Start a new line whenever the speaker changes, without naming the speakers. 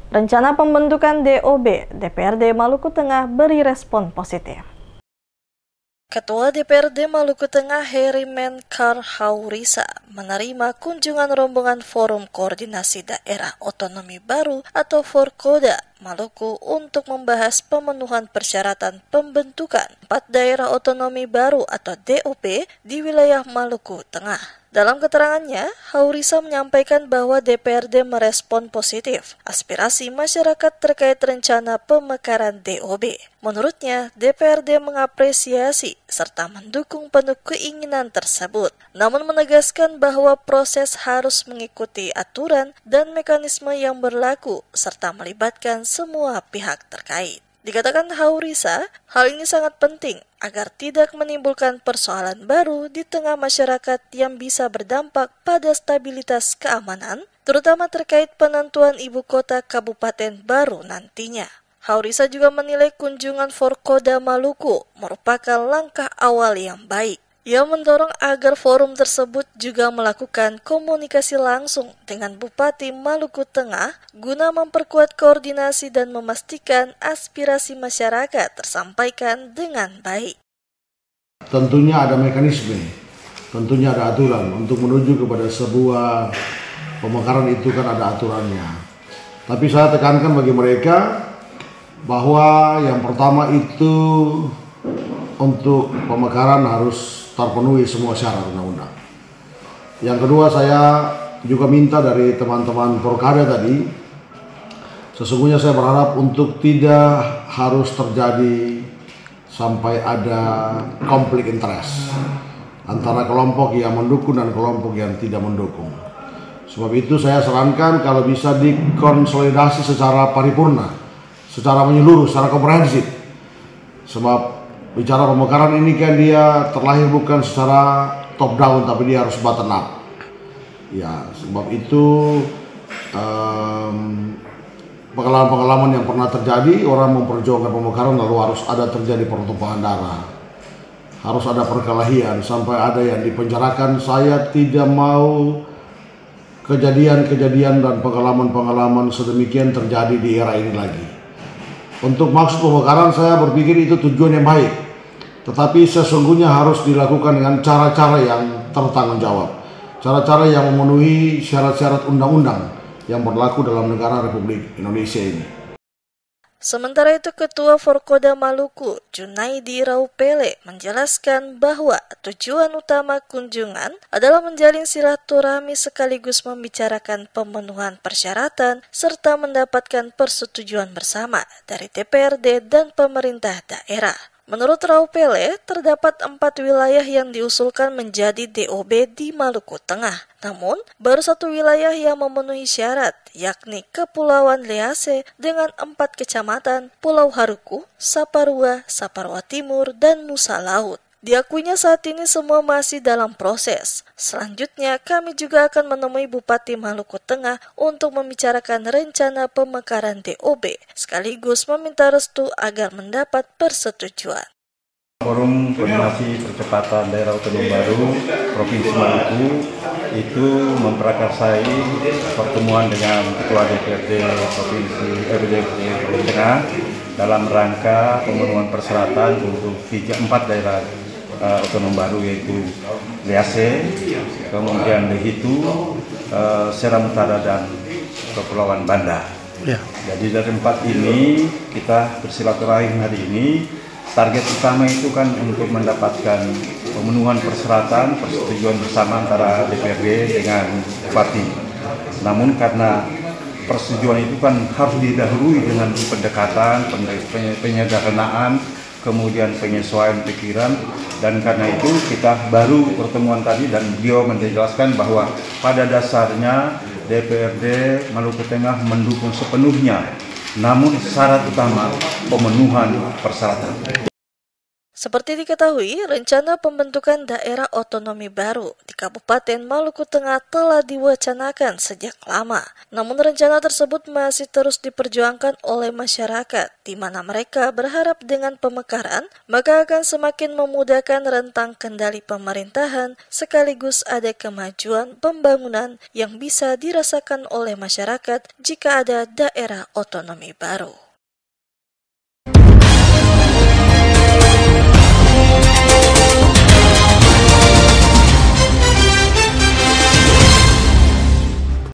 Rencana pembentukan DOB DPRD Maluku Tengah beri respon positif. Ketua DPRD Maluku Tengah Herimen Karhaurisa menerima kunjungan rombongan Forum Koordinasi Daerah Otonomi Baru atau Forkoda Maluku untuk membahas pemenuhan persyaratan pembentukan 4 daerah otonomi baru atau DOB di wilayah Maluku Tengah. Dalam keterangannya, Haurisa menyampaikan bahwa DPRD merespon positif aspirasi masyarakat terkait rencana pemekaran DOB. Menurutnya, DPRD mengapresiasi serta mendukung penuh keinginan tersebut, namun menegaskan bahwa proses harus mengikuti aturan dan mekanisme yang berlaku serta melibatkan semua pihak terkait. Dikatakan Haurisa, hal ini sangat penting agar tidak menimbulkan persoalan baru di tengah masyarakat yang bisa berdampak pada stabilitas keamanan, terutama terkait penentuan ibu kota kabupaten baru nantinya. Haurisa juga menilai kunjungan Forkoda Maluku merupakan langkah awal yang baik. Ia mendorong agar forum tersebut juga melakukan komunikasi langsung dengan Bupati Maluku Tengah guna memperkuat koordinasi dan memastikan aspirasi masyarakat tersampaikan dengan baik.
Tentunya ada mekanisme, tentunya ada aturan untuk menuju kepada sebuah pemekaran itu kan ada aturannya. Tapi saya tekankan bagi mereka bahwa yang pertama itu untuk pemekaran harus terpenuhi semua syarat undang-undang. Yang kedua, saya juga minta dari teman-teman Forkoda tadi, sesungguhnya saya berharap untuk tidak harus terjadi sampai ada konflik interest antara kelompok yang mendukung dan kelompok yang tidak mendukung. Sebab itu saya sarankan kalau bisa dikonsolidasi secara paripurna, secara menyeluruh, secara komprehensif. Sebab bicara pemekaran ini kan dia terlahir bukan secara top down, tapi dia harus bottom up. Ya, sebab itu pengalaman-pengalaman yang pernah terjadi, orang memperjuangkan pemekaran lalu harus ada terjadi pertumpahan darah, harus ada perkelahian sampai ada yang dipenjarakan. Saya tidak mau kejadian-kejadian dan pengalaman-pengalaman sedemikian terjadi di era ini lagi. Untuk maksud pemekaran saya berpikir itu tujuan yang baik, tetapi sesungguhnya harus dilakukan dengan cara-cara yang tertanggung jawab, cara-cara yang memenuhi syarat-syarat undang-undang yang berlaku dalam negara Republik Indonesia ini.
Sementara itu, Ketua Forkoda Maluku, Junaidi Raupele, menjelaskan bahwa tujuan utama kunjungan adalah menjalin silaturahmi sekaligus membicarakan pemenuhan persyaratan serta mendapatkan persetujuan bersama dari DPRD dan pemerintah daerah. Menurut Raupele, terdapat 4 wilayah yang diusulkan menjadi DOB di Maluku Tengah. Namun, baru 1 wilayah yang memenuhi syarat, yakni Kepulauan Lease dengan 4 kecamatan, Pulau Haruku, Saparua, Saparua Timur, dan Nusa Laut. Diakuinya saat ini semua masih dalam proses. Selanjutnya, kami juga akan menemui Bupati Maluku Tengah untuk membicarakan rencana pemekaran DOB, sekaligus meminta restu agar mendapat persetujuan.
Forum Koordinasi Percepatan Daerah Otonomi Baru Provinsi Maluku itu memprakarsai pertemuan dengan Ketua DPRD Provinsi Maluku Tengah dalam rangka pemenuhan persyaratan untuk 4 daerah otonom baru, yaitu Lease, kemudian Lehitu, Seram Utara, dan Kepulauan Banda. Ya. Jadi dari 4 ini kita bersilaturahim hari ini. Target utama itu kan untuk mendapatkan pemenuhan persyaratan persetujuan bersama antara DPRD dengan Bupati. Namun karena persetujuan itu kan harus didahului dengan pendekatan, penyederhanaan, kemudian penyesuaian pikiran, dan karena itu kita baru pertemuan tadi dan beliau menjelaskan bahwa pada dasarnya DPRD Maluku Tengah mendukung sepenuhnya, namun syarat utama pemenuhan persyaratan.
Seperti diketahui, rencana pembentukan daerah otonomi baru di Kabupaten Maluku Tengah telah diwacanakan sejak lama. Namun rencana tersebut masih terus diperjuangkan oleh masyarakat, di mana mereka berharap dengan pemekaran, maka akan semakin memudahkan rentang kendali pemerintahan, sekaligus ada kemajuan pembangunan yang bisa dirasakan oleh masyarakat jika ada daerah otonomi baru.